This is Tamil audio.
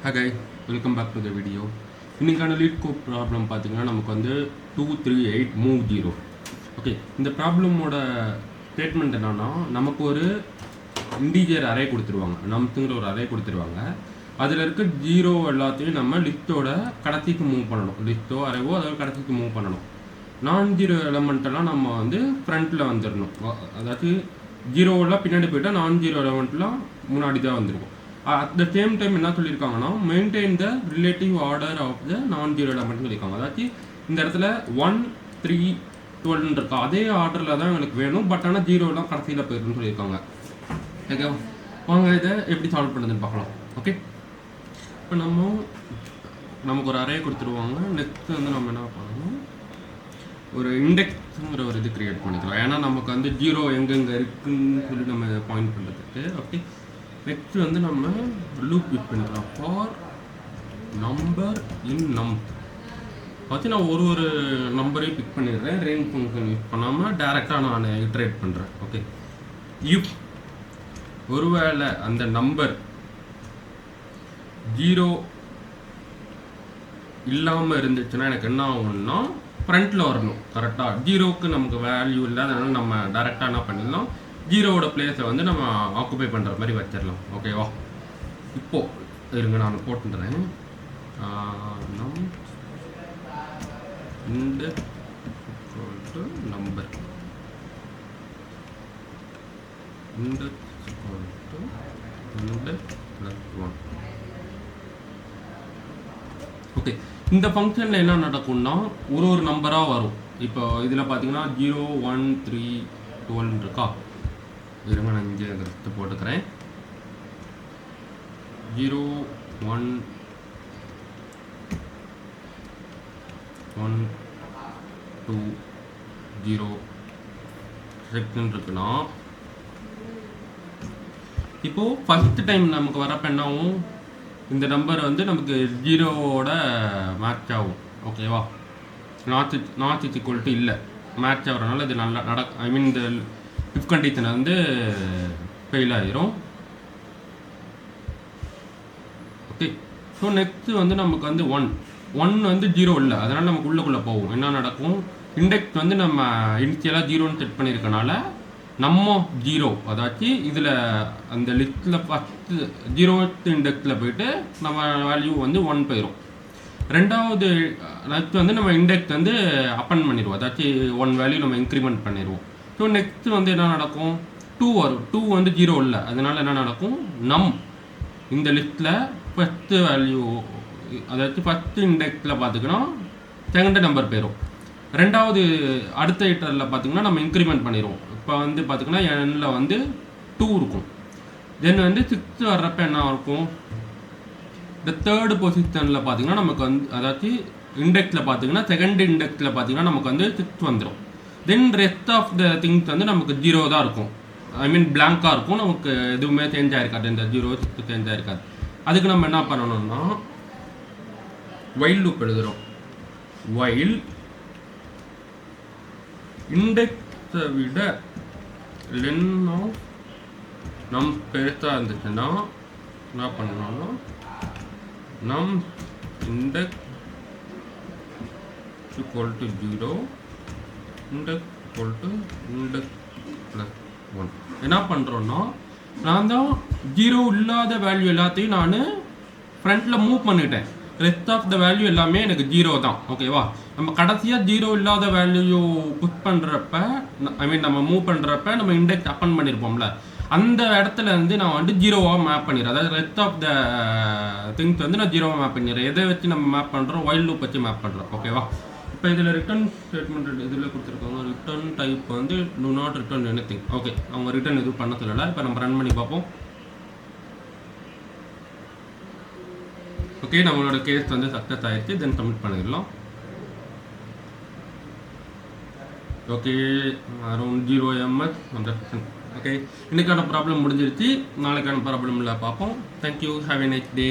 Hi guys, welcome back to the video. இன்னைக்கான லீட் கோட் ப்ராப்ளம் பார்த்தீங்கன்னா நமக்கு வந்து 238 மூவ் 0. ஓகே, இந்த ப்ராப்ளமோட ஸ்டேட்மெண்ட் என்னன்னா, நமக்கு ஒரு இண்டீஜர் அரே கொடுத்துருவாங்க, நமக்குங்கிற ஒரு அரே கொடுத்துருவாங்க. அதில் இருக்க ஜீரோ எல்லாத்தையும் நம்ம லிஸ்ட்டோட கடைசிக்கு மூவ் பண்ணணும். லிஸ்ட்டோ அரேவோ அதோட கடைசிக்கு மூவ் பண்ணணும். நான் ஜீரோ எலமெண்ட்டெல்லாம் நம்ம வந்து ஃப்ரண்ட்டில் வந்துடணும். அதாவது ஜீரோவெல்லாம் பின்னாடி போயிட்டால் நான் ஜீரோ எலமெண்ட்லாம் முன்னாடி தான் வந்துருக்கும். அட் த சேம் டைம் என்ன சொல்லியிருக்காங்கன்னா, maintain the relative order of the non zero எலமெண்ட்னு சொல்லியிருக்காங்க. அதாச்சு இந்த இடத்துல 1, 3, 12 இருக்கா, அதே ஆர்டரில் தான் எனக்கு வேணும். பட் ஆனால் ஜீரோலாம் கடைசியில் போயிருக்குன்னு சொல்லியிருக்காங்க. ஓகே, வாங்க இதை எப்படி சால்வ் பண்ணுறதுன்னு பார்க்கலாம். ஓகே, இப்போ நமக்கு ஒரு அரே கொடுத்துருவாங்க. நெக்ஸ்ட் வந்து நம்ம என்ன பண்ணணும், ஒரு இண்டெக்ஸுங்கிற ஒரு இது க்ரியேட் பண்ணிக்கலாம். ஏன்னா நமக்கு வந்து ஜீரோ எங்கெங்கே இருக்குன்னு சொல்லி நம்ம பாயிண்ட் பண்ணுறதுக்கு. ஓகே, நெக்ஸ்ட் வந்து நம்ம லூப் யூஸ் பண்ணிக்கலாம். ஃபார் நம்பர் இன் பார்த்து நான் ஒரு நம்பரையும் பிக் பண்ணிடுறேன். ரேஞ்ச் ஃபங்க்ஷன் யூஸ் பண்ணாமல் டேரெக்டாக நான் இட்ரேட் பண்ணுறேன். ஓகே, இஃப் ஒருவேளை அந்த நம்பர் ஜீரோ இல்லாமல் இருந்துச்சுன்னா எனக்கு என்ன ஆகும்னா, ஃப்ரண்ட்டில் வரணும். கரெக்டாக ஜீரோவுக்கு நமக்கு வேல்யூ இல்லை, அதனால நம்ம டேரெக்டாக என்ன பண்ணிடலாம், ஜீரோவோட பிளேஸை வந்து நம்ம ஆக்குபை பண்ணுற மாதிரி வச்சிடலாம். ஓகேவா, இப்போது இருங்க நான் போட்டுறேன். நம் index number index plus 1. Okay, இந்த ஃபங்க்ஷனில் என்ன நடக்கும்னா ஒரு நம்பராக வரும். இப்போ இதில் பார்த்தீங்கன்னா 0, 1, 3, 12 இருக்கா. இருங்க நான் இங்கே எடுத்து போட்டுக்கிறேன். 0, 1, 1, 2, 0 செக்ஷன் இருக்குன்னா, இப்போது ஃபஸ்ட்டு டைம் நமக்கு வரப்போ என்ன ஆகும், இந்த நம்பர் வந்து நமக்கு ஜீரோவோட மேட்ச் ஆகும். ஓகேவா, நாட் இஸ் ஈக்குவல் டு இல்லை, மேட்ச் ஆகிறனால இது நல்லா ஐ மீன் இந்த இஃப் கண்டிஷன் வந்து ஃபெயில் ஆகிரும். ஓகே, ஸோ நெக்ஸ்ட்டு வந்து நமக்கு வந்து 1 வந்து ஜீரோ இல்லை, அதனால் நமக்கு உள்ளுக்குள்ளே போகும். என்ன நடக்கும், இண்டெக்ஸ் வந்து நம்ம இனிஷியலாக ஜீரோன்னு செட் பண்ணியிருக்கனால நம்ம ஜீரோ, அதாச்சு இதில் அந்த லிஸ்ட்டில் ஃபஸ்ட்டு ஜீரோத்து இண்டெக்ஸில் போயிட்டு நம்ம வேல்யூ வந்து 1 போயிடும். ரெண்டாவது நெக்ஸ்ட் வந்து நம்ம இண்டெக்ஸ் வந்து அப்பன் பண்ணிடுவோம், அதாச்சு 1 வேல்யூ நம்ம இன்க்ரிமெண்ட் பண்ணிடுவோம். ஸோ நெக்ஸ்ட்டு வந்து என்ன நடக்கும், 2 வரும். 2 வந்து ஜீரோ இல்லை, அதனால் என்ன நடக்கும், இந்த லிஸ்ட்டில் ஃபஸ்ட்டு வேல்யூ, அதாச்சும் ஃபஸ்ட்டு இண்டெக்ஸில் பார்த்திங்கன்னா செகண்ட் நம்பர் போயிடும். ரெண்டாவது அடுத்த இட்டரில் பார்த்திங்கன்னா நம்ம இன்க்ரிமெண்ட் பண்ணிடுவோம். இப்போ வந்து பார்த்திங்கன்னா எண்ணில் வந்து 2 இருக்கும். தென் வந்து 6 வர்றப்ப என்ன இருக்கும், இந்த தேர்டு பொசிஷனில் பார்த்திங்கன்னா நமக்கு வந்து, அதாச்சும் இண்டெக்ஸில் பார்த்திங்கன்னா செகண்ட் இண்டெக்ஸில் பார்த்திங்கன்னா நமக்கு வந்து 6 வந்துடும். தென் ரெஸ்ட் ஆஃப் த திங்ஸ் வந்து நமக்கு 0 தான் இருக்கும், ஐ மீன் பிளாங்காக இருக்கும். நமக்கு எதுவுமே சேஞ்ச் ஆகிருக்காது, இந்த 0, 6 சேஞ்ச் ஆகிருக்காது. அதுக்கு நம்ம என்ன பண்ணணும்னா வைல் லூப் எழுதுகிறோம். வைல் இண்டெக்ஸை விட லென் ஆஃப் நம் பெருசாக இருந்துச்சுன்னா என்ன பண்ணணும்னா, நம் index equal to 0, index equal to index plus 1. என்ன பண்ணுறோன்னா, நான் தான் ஜீரோ இல்லாத வேல்யூ எல்லாத்தையும் நான் ஃப்ரண்ட்டில் மூவ் பண்ணிட்டேன். ரெஸ்ட் ஆஃப் த வேல்யூ எல்லாமே எனக்கு ஜீரோ தான். ஓகேவா, நம்ம கடைசியாக ஜீரோ இல்லாத வேல்யூ புஷ் பண்ணுறப்ப, ஐ மீன் நம்ம மூவ் பண்ணுறப்ப நம்ம இண்டெக்ஸ் அப்பன் பண்ணியிருப்போம்ல, அந்த இடத்துல வந்து நான் வந்து ஜீரோவாக மேப் பண்ணிடுறேன். அதாவது ரெஸ்ட் ஆஃப் த திங்ஸ் வந்து நான் ஜீரோவாக மேப் பண்ணிடுறேன். எதை வச்சு நம்ம மேப் பண்ணுறோம், வைல் லூப் வச்சு மேப் பண்ணுறோம். ஓகேவா, இப்போ இதில் ரிட்டர்ன் ஸ்டேட்மெண்ட் இதில் கொடுத்துருக்காங்க. ரிட்டர்ன் டைப் வந்து do not return anything. Okay, அவங்க ரிட்டர்ன் எதுவும் பண்ண சொல்லலை. இப்போ நம்ம ரன் பண்ணி பார்ப்போம். ஓகே, நம்மளோட கேஸ் வந்து சக்ஸஸ் ஆகிடுச்சு. தென் சப்மிட் பண்ணிடலாம். ஓகே, அரௌண்ட் 0 ms அந்த. ஓகே, இன்றைக்கான ப்ராப்ளம் முடிஞ்சிருச்சு. நாளைக்கான ப்ராப்ளமில் பார்ப்போம். Thank you, have a nice day.